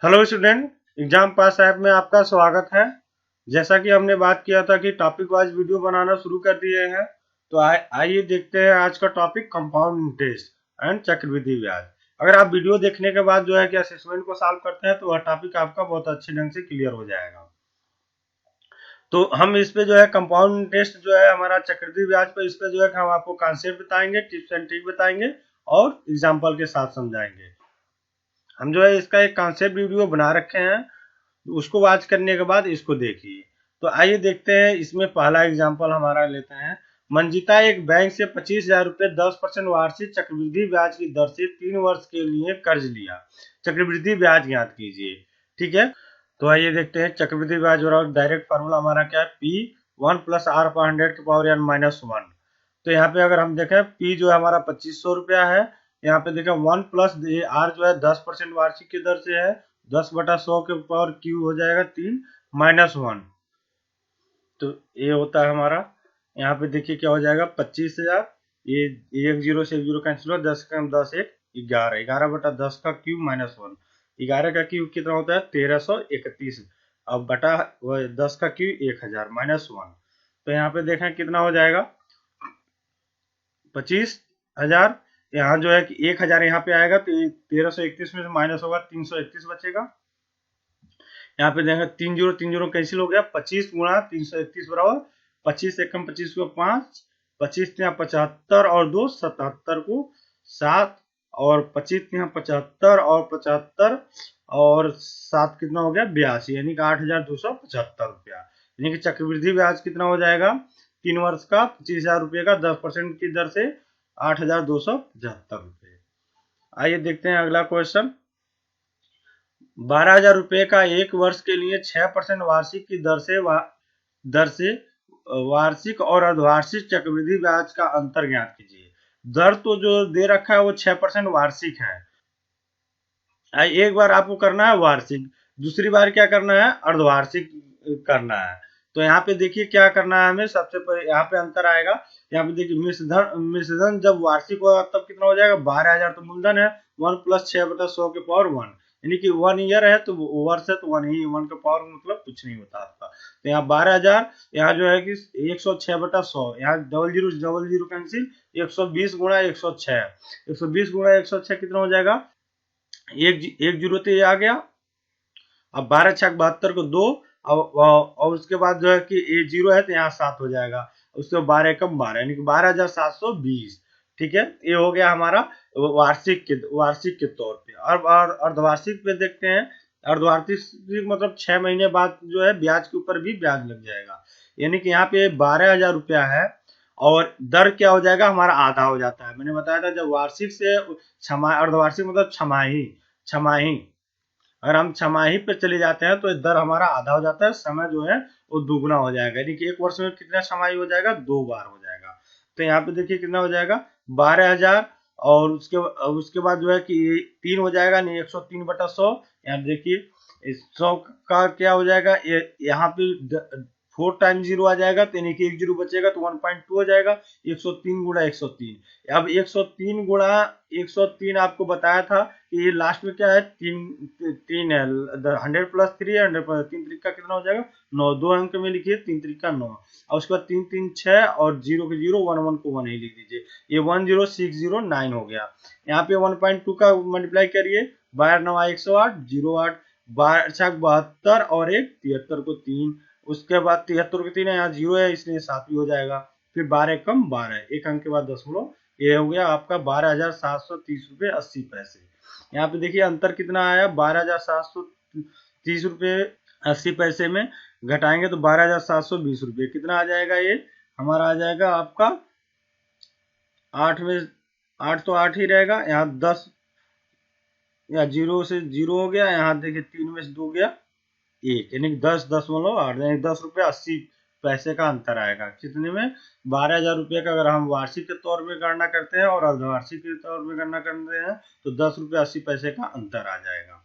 Hello student, exam पास app में आपका स्वागत है। जैसा कि हमने बात किया था कि टॉपिक वाइज वीडियो बनाना शुरू कर दिए हैं, तो आइए देखते हैं आज का टॉपिक कंपाउंड इंटरेस्ट एंड चक्रवृद्धि ब्याज। अगर आप वीडियो देखने के बाद जो है कि असेसमेंट को सॉल्व करते हैं तो वह टॉपिक आपका बहुत अच्छे ढंग से क्लियर हो जाएगा। तो हम इस पे जो है कंपाउंड इंटरेस्ट जो है हमारा चक्रवृद्धि ब्याज पे, इस पे जो है हम आपको कॉन्सेप्ट बताएंगे, टिप्स एंड ट्रिक बताएंगे और एग्जाम्पल के साथ समझाएंगे। हम जो है इसका एक कॉन्सेप्ट वीडियो बना रखे हैं, उसको वॉच करने के बाद इसको देखिए। तो आइए देखते हैं, इसमें पहला एग्जांपल हमारा लेते हैं। मंजिता एक बैंक से 25,000 रुपए 10% वार्षिक चक्रवृद्धि ब्याज की दर से 3 वर्ष के लिए कर्ज लिया। चक्रवृद्धि ब्याज ज्ञात कीजिए। ठीक है, तो आइए देखते हैं चक्रवृद्धि ब्याज और डायरेक्ट फार्मूला हमारा क्या है, पी 1 + r/100 की पावर n -1। तो यहाँ पे अगर हम देखें, पी जो है हमारा 2500 रुपया है। यहाँ पे देखें 1 + आर जो है 10% वार्षिक की दर से है, 10/100 के पावर क्यू हो जाएगा 3 -1। तो ये होता है हमारा। यहाँ पे देखिए क्या हो जाएगा, 25,000, ये एक जीरो से एक जीरो कैंसिल हो, 10 का 10 1 11, 11/10 का क्यूब -1। 11 का क्यूब कितना होता है, 1331। अब बटा 10 का क्यूब 1000 -1। तो यहाँ पे देखें कितना हो जाएगा, 25,000। यहाँ जो है कि 1000 यहाँ पे आएगा तो 1331 में से माइनस होगा, 331 बचेगा। यहाँ पे देखेंगे 3 जीरो कैंसिल हो गया, 25 × 331 बराबर 25 से कम 25 को 5, 25 यहाँ 75 और 2 77 को 7, और 25 यहाँ 75 और 75 और 7 कितना हो गया, 82, यानी कि 8,275 रुपया। यानी कि चक्रवृद्धि ब्याज कितना हो जाएगा, 3 वर्ष का 25,000 रुपये का 10% की दर से 8,275 रुपये। आइए देखते हैं अगला क्वेश्चन। 12,000 रुपये का 1 वर्ष के लिए 6% वार्षिक की दर से वार्षिक और अर्धवार्षिक चक्रवृद्धि ब्याज का अंतर ज्ञात कीजिए। दर तो जो दे रखा है वो 6% वार्षिक है। एक बार आपको करना है वार्षिक, दूसरी बार क्या करना है, अर्धवार्षिक करना है। तो यहाँ पे देखिए क्या करना है हमें, सबसे पहले यहाँ पे अंतर आएगा। यहाँ पे देखिए मिश्रधन जब वार्षिक होगा तब कितना हो जाएगा, 12,000 तो मूलधन है, 1 + 6/100 के पावर 1, यानी कि 1 ईयर है तो वर्ष है तो 1 ही, 1 का पावर मतलब कुछ नहीं होता आपका। तो यहाँ 12,000, यहाँ जो है कि 106/100, यहाँ डबल जीरो कैंसिल, 120 × 106, 120 × 106 कितना हो जाएगा, एक जीरो तो ये आ गया। अब 12×6 = 72 को 2, और उसके बाद जो है कि ये जीरो है तो यहाँ 7 हो जाएगा, उसके बाद 12 कम 12, यानी कि 12,720। ठीक है, ये हो गया हमारा वार्षिक के तौर पे। अब अर्धवार्षिक पे देखते हैं। अर्धवार्षिक मतलब 6 महीने बाद जो है ब्याज के ऊपर भी ब्याज लग जाएगा। यानी कि यहाँ पे 12,000 रुपया है और दर क्या हो जाएगा, हमारा आधा हो जाता है। मैंने बताया था जब वार्षिक से अर्धवार्षिक मतलब छमाही, छमाही अगर हम छमाही पे चले जाते हैं तो दर हमारा आधा हो जाता है, समय जो है वो दुगना हो जाएगा। यानी कि 1 वर्ष में कितना छमाही हो जाएगा, 2 बार हो जाएगा। तो यहाँ पे देखिए कितना हो जाएगा, 12,000, और उसके बाद जो है कि 3 हो जाएगा, नहीं 103/100। यहाँ देखिए 100 का क्या हो जाएगा, यहाँ पे 4 टाइम जीरो आ जाएगा तो यानी कि एक जीरो बचेगा तो 1.2 हो जाएगा, 103 × 103। अब 103 × 103 आपको बताया था कि ये लास्ट में क्या है, तीन है, 100 + 3 है, 100 3 3 का कितना हो जाएगा, 9, 2 अंक में लिखिए, 3 3 का 9, और उसके बाद 3 3 6 और 0 के 0, 1 1 को 1 ही लिख दीजिए। ये 10609 हो गया। यहाँ पे 1.2 का मल्टीप्लाई करिए, 12 9 108, 08, 12 और 1 73 को 3, उसके बाद 73 के 3 है, यहाँ 0 है इसलिए 7 भी हो जाएगा। फिर 12 कम 12, एक अंक के बाद दशमलव, ये हो गया आपका 12,730 रुपये 80 पैसे। यहाँ पे देखिए अंतर कितना आया, 12,730 रुपये 80 पैसे में घटाएंगे तो 12,720 रुपये कितना आ जाएगा, ये हमारा आ जाएगा आपका 8 में 8 तो 8 ही रहेगा, यहाँ 10 या 0 से 0 हो गया, यहाँ देखिए 3 में से 2 गया 1, यानी 10.8, यानी 10 रुपये 80 पैसे का अंतर आएगा। कितने में, 12,000 रुपये का अगर हम वार्षिक के तौर पे गणना करते हैं और अर्धवार्षिक के तौर पे गणना करते हैं तो 10 रुपये 80 पैसे का अंतर आ जाएगा।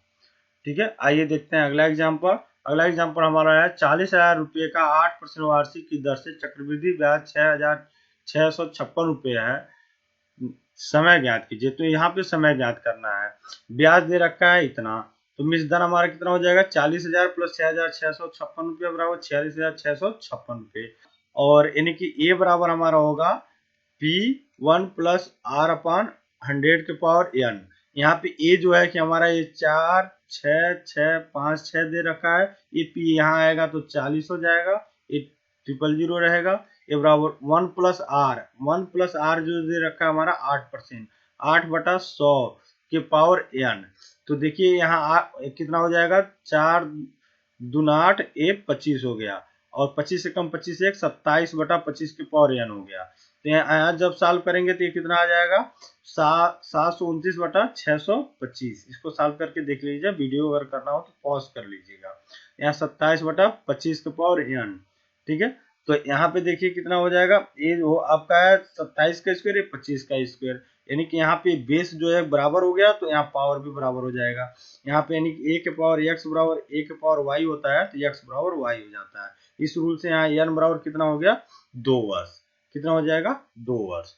ठीक है, आइए देखते हैं अगला एग्जाम्पल। अगला एग्जाम्पल हमारा है 40,000 रुपये का 8% वार्षिक की दर से चक्रवृद्धि ब्याज 6,656 रुपये है। समय ज्ञात कीजिए। तो यहाँ पे समय ज्ञात करना है, ब्याज दे रखा है इतना, तो मिसदान हमारा कितना हो जाएगा 40,000 प्लस 6,656 रुपये बराबर 46,656 रुपये। और यानी कि ए बराबर हमारा होगा P1 प्लस आर अपान 100 के पावर n। यहाँ पे ए जो है कि हमारा ये 4 6 6 5 6 दे रखा है, ये पी यहाँ आएगा तो 40 हो जाएगा, ये 000 रहेगा। ये बराबर 1 प्लस आर जो दे रखा है हमारा 8%, 8/100 के पावर n। तो देखिए यहाँ कितना हो जाएगा 4 दूना 8 ये 25 हो गया, और 25 से कम 25 एक 27/25 के पावर n हो गया। तो यहाँ जब सॉल्व करेंगे तो ये कितना आ जाएगा 729/625। इसको सॉल्व करके देख लीजिए, वीडियो अगर करना हो तो पॉज कर लीजिएगा। यहाँ 27/25 के पावर n, ठीक है। तो यहाँ पे देखिए कितना हो जाएगा, ये जो आपका है 27 का स्क्वायर, 25 का स्क्वायर, यानी कि यहाँ पे बेस जो है बराबर हो गया, तो यहाँ पावर भी बराबर हो जाएगा। यहाँ पे यानी कि a के पावर x बराबर a के पावर y होता है, तो x बराबर y हो जाता है। इस रूल से यहाँ n बराबर कितना हो गया 2 वर्ष। कितना हो जाएगा 2 वर्ष।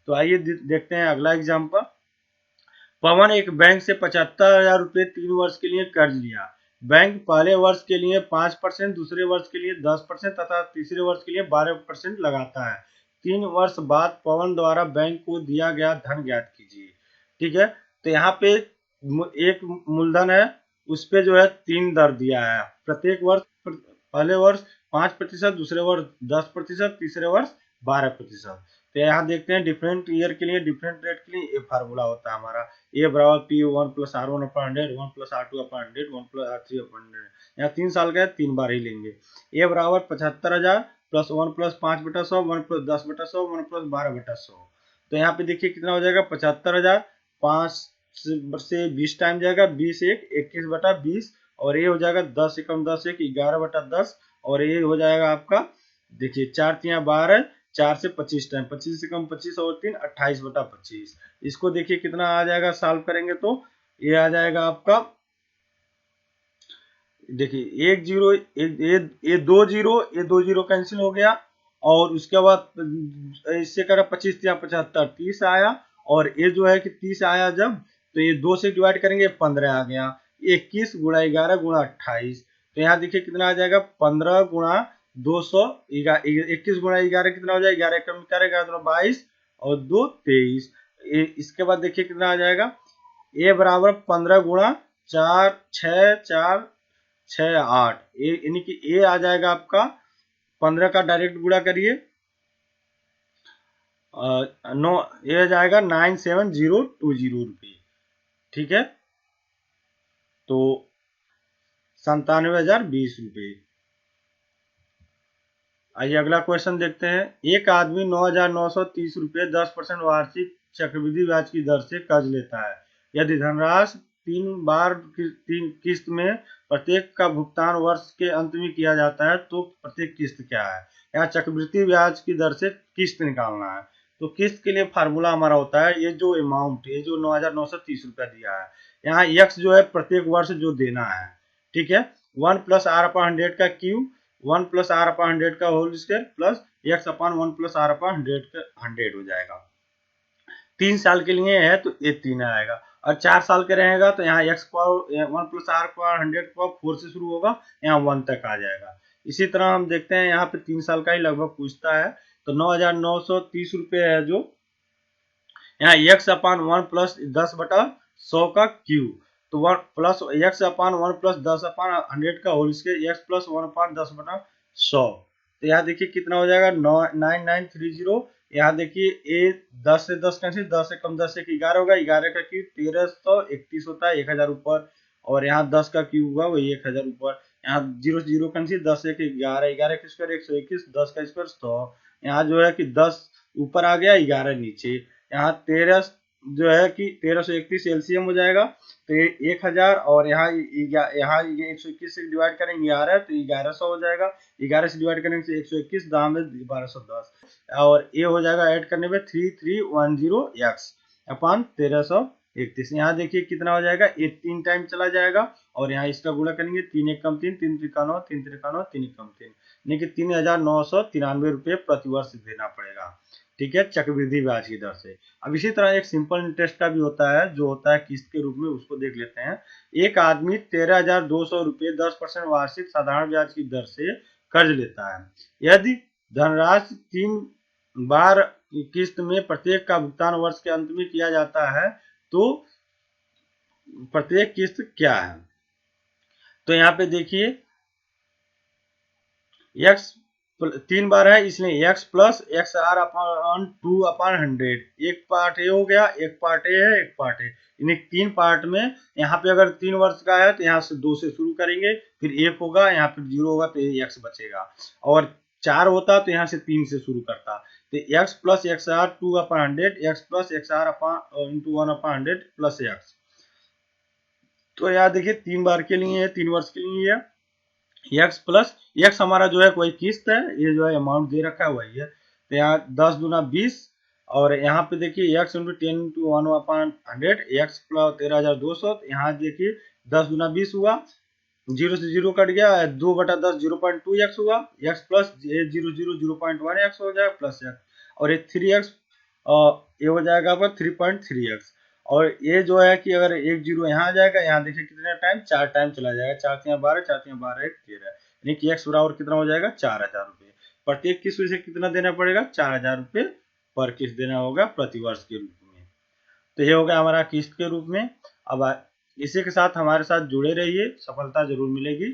तो आइए देखते हैं अगला एग्जाम्पल। पवन एक बैंक से 75,000 रुपये 3 वर्ष के लिए कर्ज लिया। बैंक पहले वर्ष के लिए 5%, दूसरे वर्ष के लिए 10% तथा तीसरे वर्ष के लिए 12% लगाता है। 3 वर्ष बाद पवन द्वारा बैंक को दिया गया धन ज्ञात कीजिए। ठीक है, तो यहाँ पे एक मूलधन है, उस पे जो है 3 दर दिया है। प्रत्येक वर्ष पहले वर्ष 5%, दूसरे वर्ष 10%, तीसरे वर्ष 12%। तो यहाँ देखते हैं डिफरेंट ईयर के लिए डिफरेंट रेट के लिए ये फार्मूला होता है हमारा। ए बराबर P1 plus R1/100, 1 plus R2/100, 1 plus R3/100। यहाँ 3 साल का है, 3 बार ही लेंगे। ए बराबर 75,000 प्लस 1 प्लस 5/100, 1 प्लस 10/100, 1 प्लस 12/100। तो यहाँ पे देखिए कितना हो जाएगा 75,000, 5 से 20 टाइम जाएगा, 20 एक 21/20, और ये हो जाएगा 10 एकम 10 एक 11/10, और ये हो जाएगा आपका देखिए 4 3 12, 4 से 25 टाइम, 25 से कम 25 और 3 28/25। इसको देखिए कितना आ जाएगा सॉल्व करेंगे तो ये आ जाएगा आपका, देखिए 1 0 ये 2 0, ये 2 0 कैंसिल हो गया, और उसके बाद इससे करा 25 या 75 30 आया, और ये जो है कि 30 आया जब, तो ये 2 से डिवाइड करेंगे 15 आ गया, 21 गुणा 11 गुणा 28। तो यहाँ देखिए कितना आ जाएगा 15 गुणा 200, 21 गुणा 11 कितना हो जाएगा 11 कम करेगा तो 22, और 2 23। इसके बाद देखिए कितना आ जाएगा ए बराबर 15 गुणा 4 6 4 6 8, यानी कि ए आ जाएगा आपका 15 का डायरेक्ट गुणा करिए, नो ये आ जाएगा 97020 रुपये। ठीक है, तो 97,020 रुपये। आइए अगला क्वेश्चन देखते हैं। एक आदमी 9,930 रुपये 10% वार्षिक चक्रवृद्धि ब्याज की दर से कर्ज लेता है। यदि धनराशि 3 बार 3 किस्त में प्रत्येक का भुगतान वर्ष के अंत में किया जाता है, तो प्रत्येक किस्त क्या है। यहाँ चक्रवृद्धि ब्याज की दर से किस्त निकालना है। तो किस्त के लिए फार्मूला हमारा होता है, ये जो अमाउंट, ये जो 9,930 रुपया दिया है, यहाँ x जो है प्रत्येक वर्ष जो देना है। ठीक है, 1 प्लस R/100 का क्यूब, 1 प्लस R/100 का whole square plus x upon 1 plus R/100 का 100 हो जाएगा। 3 साल के लिए है तो ये 3 आएगा, और 4 साल के रहेगा तो यहाँ x power 1 plus R/100 power 4 से शुरू होगा, यहाँ 1 तक आ जाएगा। इसी तरह हम देखते हैं यहाँ पे 3 साल का ही लगभग पूछता है, तो 9,930 रुपये है जो यहाँ x अपान 1 प्लस 10/100 का क्यूब, तो 1 प्लस x अपान 1 प्लस 10/100 का होल स्क्वायर, x प्लस 1 अपान 10/100। तो यहाँ देखिए कितना हो जाएगा 9930। यहाँ देखिए ए 10 से 10 कैंसिल, 10 से कम 10 से 11 होगा, 11 का क्यूब 1331 होता है, 1000 ऊपर, और यहाँ 10 का क्यूब हुआ वही 1000 ऊपर। यहाँ 0 से 0 कैंसिल, 10 से 11, 11 का स्क्वायर 121, 10 का स्क्वायर 100। यहाँ जो है कि 10 ऊपर आ गया, 11 नीचे। यहाँ 13 जो है कि 1331 एलसीएम हो जाएगा, तो ये 1000, और यहाँ यहाँ 121 से डिवाइड करेंगे 11, तो 1100 हो जाएगा। 11 से डिवाइड करेंगे तो 121, दाम में 1210, और ये हो जाएगा ऐड करने में 3310x अपान 1331। यहाँ देखिए कितना हो जाएगा, ये 3 टाइम चला जाएगा, और यहाँ इसका गुणा करेंगे 3 एक कम 3, 3 त्रिका 9, 3 त्रिका 9, 3 एक कम 3, यानी कि 3,993 रुपये प्रति वर्ष देना पड़ेगा। ठीक है, चक्रवृद्धि ब्याज की दर से। अब इसी तरह एक सिंपल इंटरेस्ट का भी होता है, जो होता है किस्त के रूप में, उसको देख लेते हैं। एक आदमी 13,200 रुपये 10% वार्षिक साधारण ब्याज की दर से कर्ज लेता है। यदि धनराशि 3 बार की किस्त में प्रत्येक का भुगतान वर्ष के अंत में किया जाता है, तो प्रत्येक किस्त क्या है? तो यहाँ पे देखिए x 3 बार है, इसलिए x plus x R upon 2/100। एक पार्ट ए हो गया, एक पार्ट ए है, एक पार्ट ए, इन 3 पार्ट में यहाँ पे अगर 3 वर्ष का है तो यहाँ से 2 से शुरू करेंगे, फिर 1 होगा, यहाँ पे 0 होगा तो x बचेगा, और 4 होता तो यहाँ से 3 से शुरू करता। तो x plus x R 2/100, x plus x R upon into 1/100 plus x। तो यहाँ देखिए 3 बार के लिए है, 3 वर्ष के लिए है। x प्लस x हमारा जो है कोई किस्त है, ये जो है अमाउंट दे रखा है वही है। तो यहाँ 10 दूना 20, और यहाँ पे देखिए x into 10 into 1/100, x plus 13,200। यहाँ देखिए 10 दूना 20 हुआ, 0 से 0 कट गया, 2/10 0.2x हुआ, x प्लस 0.1x हो जाएगा प्लस x, और ये 3x ये हो जाएगा आपका 3.3x। और ये जो है कि अगर 1 0 यहाँ आ जाएगा, यहाँ देखिए कितने टाइम, 4 टाइम चला जाएगा, 4 3 12, 4 3 12 1 13, यानी कि x बराबर कितना हो जाएगा, 4,000 रुपये। प्रत्येक किस्त से कितना देना पड़ेगा, 4,000 रुपये पर किस्त देना होगा प्रतिवर्ष के रूप में। तो ये हो गया हमारा किस्त के रूप में। अब इसी के साथ हमारे साथ जुड़े रहिए, सफलता जरूर मिलेगी।